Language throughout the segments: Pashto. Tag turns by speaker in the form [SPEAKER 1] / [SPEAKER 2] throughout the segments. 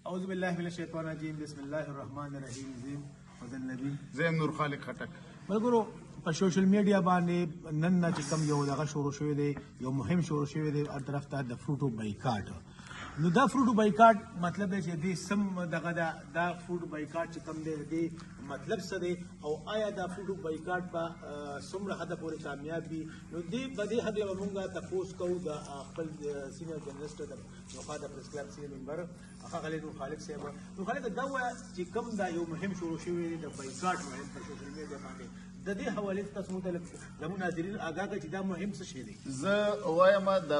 [SPEAKER 1] اعوذ بالله من الشیطان الرجیم بسم الله الرحمن الرحیم زیم حضرت نبی
[SPEAKER 2] زیم نور خالق خټک.
[SPEAKER 1] ملګرو په سوشل میډیا باندې نن نه چې کوم یو دغه شروع شوی دی یو مهم شروع شوی دی هر طرف ته د فروټو بایکاټ نو دا فروټو بایکاټ مطلب دی چې د سم دغه دا فروټو بایکاټ چې کوم دی د مطلب څه دی او آیا دا فروټو بایکاټ په څومره حد پورې کامیاب وي نو په دې حد به موږ تپوس کوو د خپل سینیئر جرنلسټ د نوخا د پریس کلب سینیئر ممبر هغه غلی نور خالق صاحب نور خالق دا وایه چې کوم دا یو مهم شروع شوی دی د بایکاټ مهم په سوشل میډیا باندې د دې حوالې ته تاسو متعلق زموږ ناظرین آګاه کړئ چې دا مهم څه شی دی.
[SPEAKER 2] زه وایم د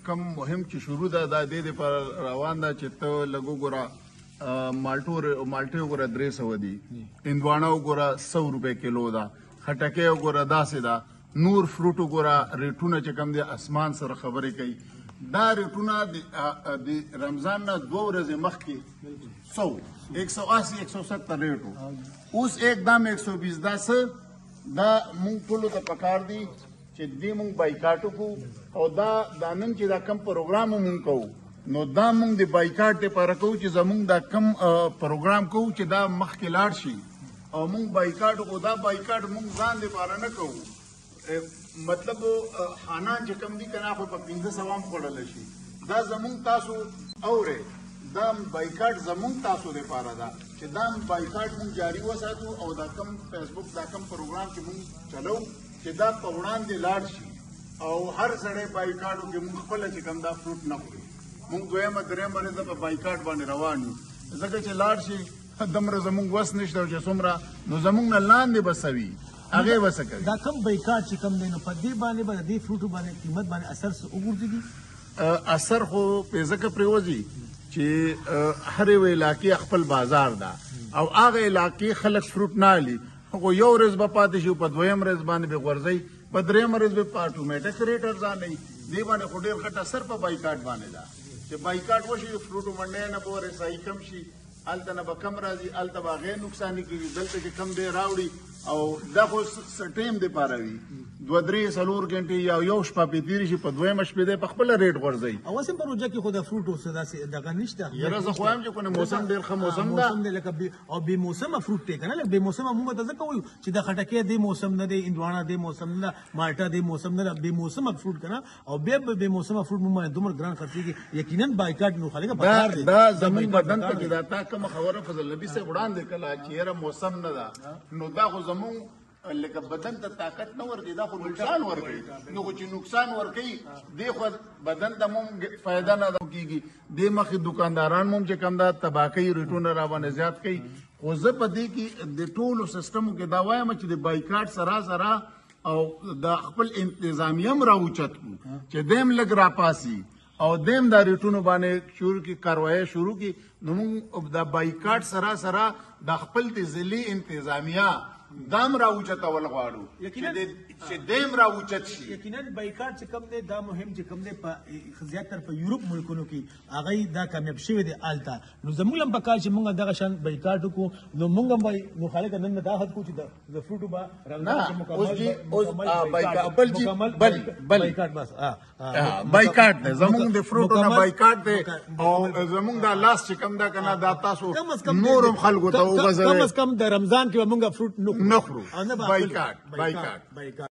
[SPEAKER 2] کم مهم چې شروع ده دا د دې پر روان ده چې ته لږ وګوره مالټې وګوره 300 دي، هندواڼه وګوره 100 روپۍ کیلو ده، خټکۍ وګوره داسې ده، نور فروټ وګوره ریټونه چې کوم دی اسمان سره خبرې کوي. دا ریټونه د رمضان نه 2 ورځې مخکې 180 170 ریټ و، اوس एकदम 120 دا څه دا مونږ ټولو ته پکار دي چې دې مونږ بایکاټ وکړو او دا نن چې دا کم پروګرام مونږ کوو نو دا مونږ د بایکاټ لپاره کوو چې زمونږ دا کم پروګرام کوو چې دا مخکې لاړ شي او مونږ بایکاټ وکړو. دا بایکاټ مونږ ځان لپاره نه کوو، مطلب خانان چې کم دي کنه خو په 1500 هم خوړلی شي. دا زمونږ تاسو اورئ دا بایکاټ زمونږ تاسو لپاره ده چې دا بایکاټ مونږ جاري وساتو او دا کم فیسبوک دا کم پروګرام چې مونږ چلو چې دا په وړاندې لاړ شي او هر سړی بایکاټ وکړي. مونږ خپله چې کم دا فروټ نه خوري، مونږ دویمه درېیمه ورځ په بایکاټ باندې روان یو ځکه چې لاړ شي دومره زمونږ وس نشته او چې څومره نو زمونږ نه لاندې به څه وي هغې به څه کوي.
[SPEAKER 1] دا کم بایکاټ چې کم دی نو په دې باندې به د دې فروټو باندې قیمت باندې اثر وګرځېږي؟
[SPEAKER 2] اثر خو پې ځکه پرېوځي چې هر یو علاقې خپل بازار ده او هغه علاقې خلک فروټ نه اخلي، خو یو ورځ به پاتې شي په دویم ورځ باندې به غورځوي، په درېیمه ورځ به په اټومیټک ریټ ارزانوي. دې باندې خو ډېر غټ اثر په بایکاټ باندې ده چې بایکاټ وشي فروټو منډۍ نه به رسایي کم شي، هلته نه به کم راځي، هلته به هغې نقصاني کېږي، دلته چې کم دی راوړي او دا خو څه ټایم دپاره وي 2-3-4 غنټې یا یو شپه پې تېرې شي په دویمه شپې دی په خپله ریټ غورځوي.
[SPEAKER 1] او اوس هم په روژه کې خو د فروټو څه داسې دغه نشته؟
[SPEAKER 2] یاره زه خو وایم چې کنه موسم ډېر ښه موسم ده
[SPEAKER 1] او بې موسمه فروټ دی که نه، لږ بې موسمه موږ ته ځکه وایو چې د خټکۍ دې موسم نه دی، هندواڼه دې موسم نه ده، مالټه دې موسم نه ده، بې موسمه فروټ که نه او بیا به بې موسمه فروټ موږ باندې دومره ګران خرڅېږي. یقینا بایکاټ نو خلک پکار دی.
[SPEAKER 2] دا زموږ بدن ته چې دا تا کومه خبره فضل نبي صاحب وړاندې کړله چې یاره موسم نه ده نو دا خو زموږ لکه بدن ته طاقت نه ورکوي، دا خو نقصان ورکوي. نو خو چې نقصان ورکوي دې خو بدن ته مو فایده نه کېږي. دې مخکې دکانداران مو چې کوم دا تباکۍ ریټونه را باندې زیات کوي. خو زه په دې کې د ټولو سیسټمو کې دا وایم چې د بایکاټ سره او د خپل انتظامیه هم راوچت کړو چې دیم لږ راپاسي او دیم دا ریټونو باندې شروع کی کاروایی شروع کی. نو موږ د بایکاټ سره د خپل د ضلعي انتظامیه دام راوچتول غواړو چې دیم راوچت شي.
[SPEAKER 1] یقینا بایکاټ چې کوم دی دا مهم چې کوم دی په زیاتره په یورپ ملکونو کې هغوی دا کامیاب شوی دی هلته. نو زموږ هم پکار چې موږ دغه شان بایکاټ وکړو. نو موږ هم نو خالقه نن دا هڅه کوو چې د فروټو به بایکاټ بس
[SPEAKER 2] بایکاټ دی زموږ د فروټو نه بایکاټ دی او زموږ دا لاس چې کوم دا که نه دا تاسو نور هم خلکو ته وغځوئ.
[SPEAKER 1] کم از کم د رمضان کې به موږ فروټ
[SPEAKER 2] نخرو. بایکاټ